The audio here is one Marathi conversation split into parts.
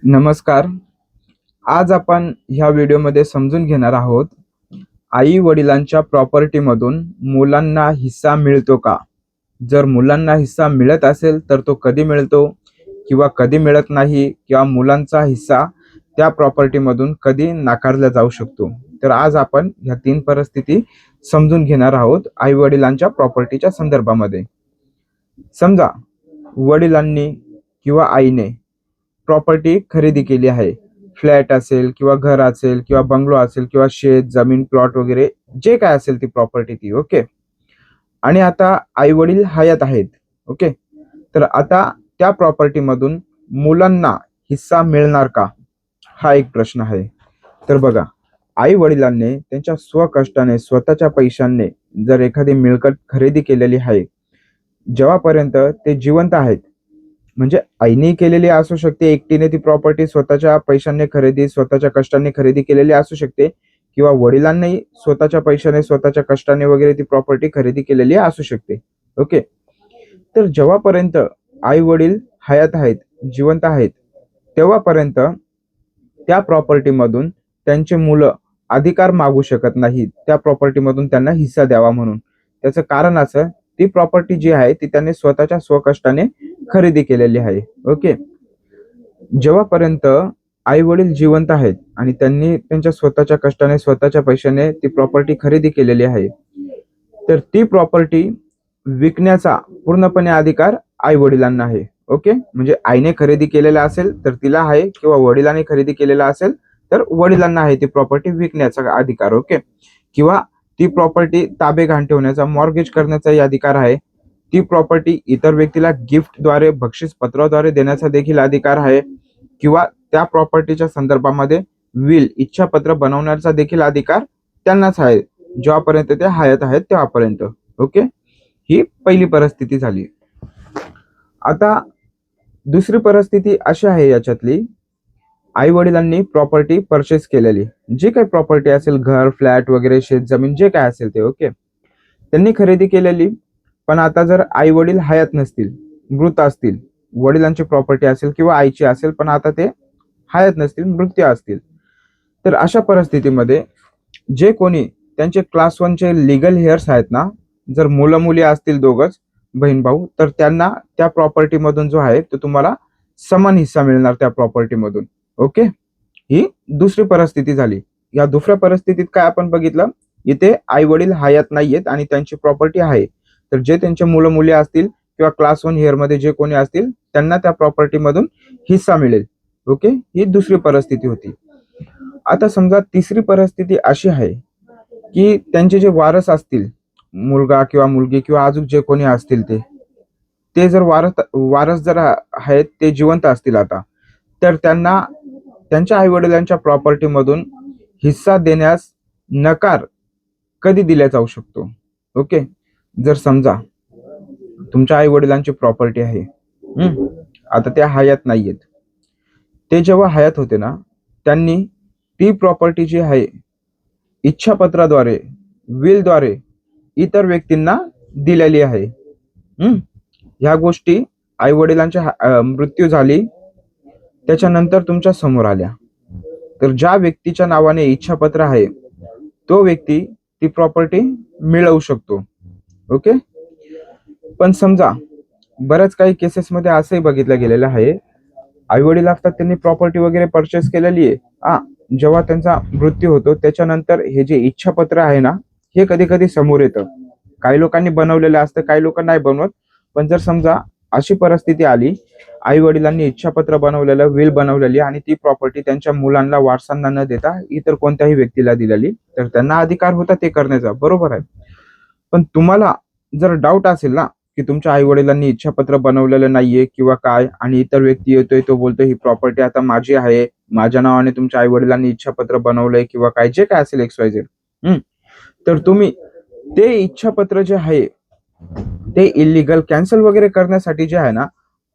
नमस्कार. आज आपण ह्या व्हिडिओमध्ये समजून घेणार आहोत, आई वडिलांच्या प्रॉपर्टीमधून मुलांना हिस्सा मिळतो का? जर मुलांना हिस्सा मिळत असेल तर तो कधी मिळतो किंवा कधी मिळत नाही किंवा मुलांचा हिस्सा त्या प्रॉपर्टीमधून कधी नाकारला जाऊ शकतो. तर आज आपण ह्या 3 परिस्थिती समजून घेणार आहोत आई वडिलांच्या प्रॉपर्टीच्या संदर्भामध्ये. समजा वडिलांनी किंवा आईने प्रॉपर्टी खरेदी केली आहे. फ्लॅट असेल किंवा घर असेल किंवा बंगलो असेल किंवा शेत, जमीन, प्लॉट वगैरे जे काय असेल ती प्रॉपर्टी ती. ओके. आणि आता आई-वडील हयात आहेत. ओके. तर आता त्या प्रॉपर्टीमधून मुलांना हिस्सा मिळणार का? हा एक प्रश्न आहे. तर बघा, आई-वडिलांनी त्यांच्या स्वकष्टाने, स्वतःच्या पैशांनी जर एखादी मिळकत खरेदी केलेली आहे, जेव्हापर्यंत ते जिवंत आहेत, म्हणजे आईने केलेली असू शकते, एकटीने ती प्रॉपर्टी स्वतःच्या पैशांनी खरेदी, स्वतःच्या कष्टाने खरेदी केलेली असू शकते किंवा वडिलांनी स्वतःच्या पैशाने, स्वतःच्या कष्टाने वगैरे ती प्रॉपर्टी खरेदी केलेली असू शकते. ओके. तर जेव्हापर्यंत आई-वडील हयात आहेत, जिवंत आहेत, तेव्हापर्यंत त्या प्रॉपर्टीमधून त्यांची मुलं अधिकार मागू शकत नाहीत, त्या प्रॉपर्टीमधून त्यांना हिस्सा द्यावा म्हणून. त्याचं कारण असं, ती प्रॉपर्टी जी आहे ती त्यांनी स्वतःच्या स्वकष्टाने खरेदी केलेली आहे. ओके. जेव्हापर्यंत आई-वडील जिवंत आहेत आणि त्यांनी त्यांच्या स्वतःच्या कष्टाने, स्वतःच्या पैशाने ती प्रॉपर्टी खरेदी केलेली आहे, तर ती प्रॉपर्टी विकण्याचा पूर्णपणे अधिकार आई-वडिलांना आहे. ओके. म्हणजे आईने खरेदी केलेला असेल तर तिला आहे किंवा वडिलांनी खरेदी केलेला असेल तर वडिलांना आहे ती प्रॉपर्टी विकण्याचा अधिकार. ओके. किंवा ती प्रॉपर्टी ताबे गहाण ठेवण्याचा, मॉर्गेज करण्याचाही अधिकार आहे. ती प्रॉपर्टी इतर व्यक्तीला गिफ्टद्वारे, बक्षीसपत्राद्वारे देण्याचा देखील अधिकार आहे किंवा त्या प्रॉपर्टीच्या संदर्भामध्ये इच्छापत्र बनवण्याचा देखील अधिकार त्यांनाच आहे, जेव्हापर्यंत ते हयात आहेत तेव्हापर्यंत. ओके. ही पहिली परिस्थिती झाली. आता दुसरी परिस्थिती अशी आहे याच्यातली, आई वडिलांनी प्रॉपर्टी परचेस केलेली, जी काही प्रॉपर्टी असेल, घर, फ्लॅट वगैरे, शेत, जमीन जे काय असेल ते. ओके. त्यांनी खरेदी केलेली, पण आता जर आई वडील हयात नसतील, मृत असतील, वडिलांची प्रॉपर्टी असेल किंवा आईची असेल, पण आता ते हयात नसतील, मृत्यू असतील, तर अशा परिस्थितीमध्ये जे कोणी त्यांचे क्लास 1 चे लीगल हेअर्स आहेत ना, जर मुलं मुली असतील दोघंच बहीण भाऊ, तर त्यांना त्या प्रॉपर्टी मधून जो आहे तो तुम्हाला समान हिस्सा मिळणार त्या प्रॉपर्टी मधून. ओके. ही दुसरी परिस्थिती झाली. या दुसऱ्या परिस्थितीत काय आपण बघितलं, इथे आई वडील हयात नाहीयेत आणि त्यांची प्रॉपर्टी आहे, तर जे त्यांचे मुलं मुली असतील किंवा क्लास 1 हेअर मध्ये जे कोणी असतील त्यांना त्या प्रॉपर्टी मधून हिस्सा मिळेल. ओके. ही दुसरी परिस्थिती होती. आता समजा तिसरी परिस्थिती अशी आहे की त्यांचे जे वारस असतील, मुलगा किंवा मुलगी किंवा अजून जे कोणी असतील ते जर वारस जर आहेत, ते जिवंत असतील आता, तर त्यांना त्यांच्या आई वडिलांच्या प्रॉपर्टी मधून हिस्सा देण्यास नकार कधी दिला जाऊ शकतो. ओके. जर समजा तुमच्या आई वडिलांची प्रॉपर्टी आहे, आता ते हयात नाहीयेत, ते जेव्हा हयात होते ना, त्यांनी ती प्रॉपर्टी जी आहे इच्छापत्राद्वारे, विलद्वारे इतर व्यक्तींना दिलेली आहे. ह्या गोष्टी आई वडिलांच्या मृत्यू झाली त्याच्यानंतर तुमच्या समोर आल्या, तर ज्या व्यक्तीच्या नावाने इच्छापत्र आहे तो व्यक्ती ती प्रॉपर्टी मिळवू शकतो. ओके. पण समजा बऱ्याच काही केसेसमध्ये असंही बघितलं गेलेलं आहे, आई वडील असतात, त्यांनी प्रॉपर्टी वगैरे परचेस केलेली आहे, जेव्हा त्यांचा मृत्यू होतो त्याच्यानंतर हे जे इच्छापत्र आहे ना, हे कधी कधी समोर येतं. काही लोकांनी बनवलेलं असतं, काही लोक नाही बनवत. पण जर समजा अशी परिस्थिती आली, आई वडिलांनी इच्छापत्र बनवलेलं, विल बनवलेली आणि ती प्रॉपर्टी त्यांच्या मुलांना, वारसांना न देता इतर कोणत्याही व्यक्तीला दिलेली, तर त्यांना अधिकार होता ते करण्याचा. बरोबर आहे. पण तुम्हाला जर डाऊट असेल ना की तुमच्या आई वडिलांनी इच्छापत्र बनवलेलं नाहीये किंवा काय, आणि इतर व्यक्ती येतोय, तो बोलतोय ही प्रॉपर्टी आता माझी आहे, माझ्या नावाने तुमच्या आई वडिलांनी इच्छापत्र बनवलंय किंवा काय जे काय असेल XYZ, तर तुम्ही ते इच्छापत्र जे आहे ते इलिगल कॅन्सल वगैरे करण्यासाठी जे आहे ना,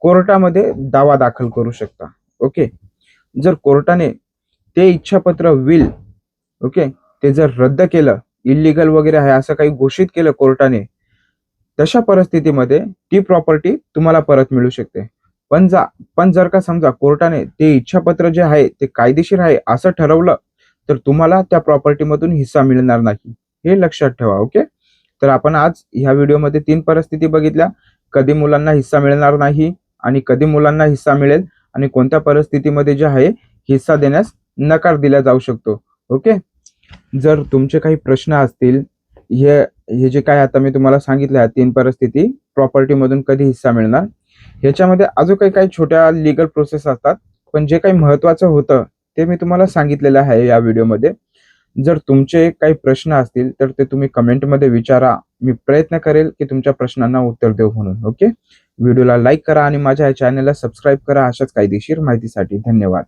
कोर्टामध्ये दावा दाखल करू शकता. ओके. जर कोर्टाने ते इच्छापत्र, विल, ओके, ते जर रद्द केलं, इलिगल वगैरे आहे असं काही घोषित केलं कोर्टाने, तशा परिस्थितीमध्ये ती प्रॉपर्टी तुम्हाला परत मिळू शकते. पण जर का समजा कोर्टाने ते इच्छापत्र जे आहे ते कायदेशीर आहे असं ठरवलं, तर तुम्हाला त्या प्रॉपर्टीमधून हिस्सा मिळणार नाही. हे लक्षात ठेवा. ओके. तर आपण आज ह्या व्हिडिओमध्ये 3 परिस्थिती बघितल्या. कधी मुलांना हिस्सा मिळणार नाही आणि कधी मुलांना हिस्सा मिळेल आणि कोणत्या परिस्थितीमध्ये जे आहे हिस्सा देण्यास नकार दिला जाऊ शकतो. ओके. जर तुमचे काही प्रश्न असतील, हे हे जे काय आता मी तुम्हाला सांगितलं आहे 3 परिस्थिती, प्रॉपर्टीमधून कधी हिस्सा मिळणार. ह्याच्यामध्ये अजून काही छोट्या लीगल प्रोसेस असतात. पण जे काही महत्त्वाचं होतं ते मी तुम्हाला सांगितलेलं आहे या व्हिडिओमध्ये. जर तुमचे काही प्रश्न असतील तर ते तुम्ही कमेंटमध्ये विचारा. मी प्रयत्न करेल की तुमच्या प्रश्नांना उत्तर देऊ म्हणून. ओके. व्हिडिओला लाईक करा आणि माझ्या चॅनलला सबस्क्राईब करा अशाच कायदेशीर माहितीसाठी. धन्यवाद.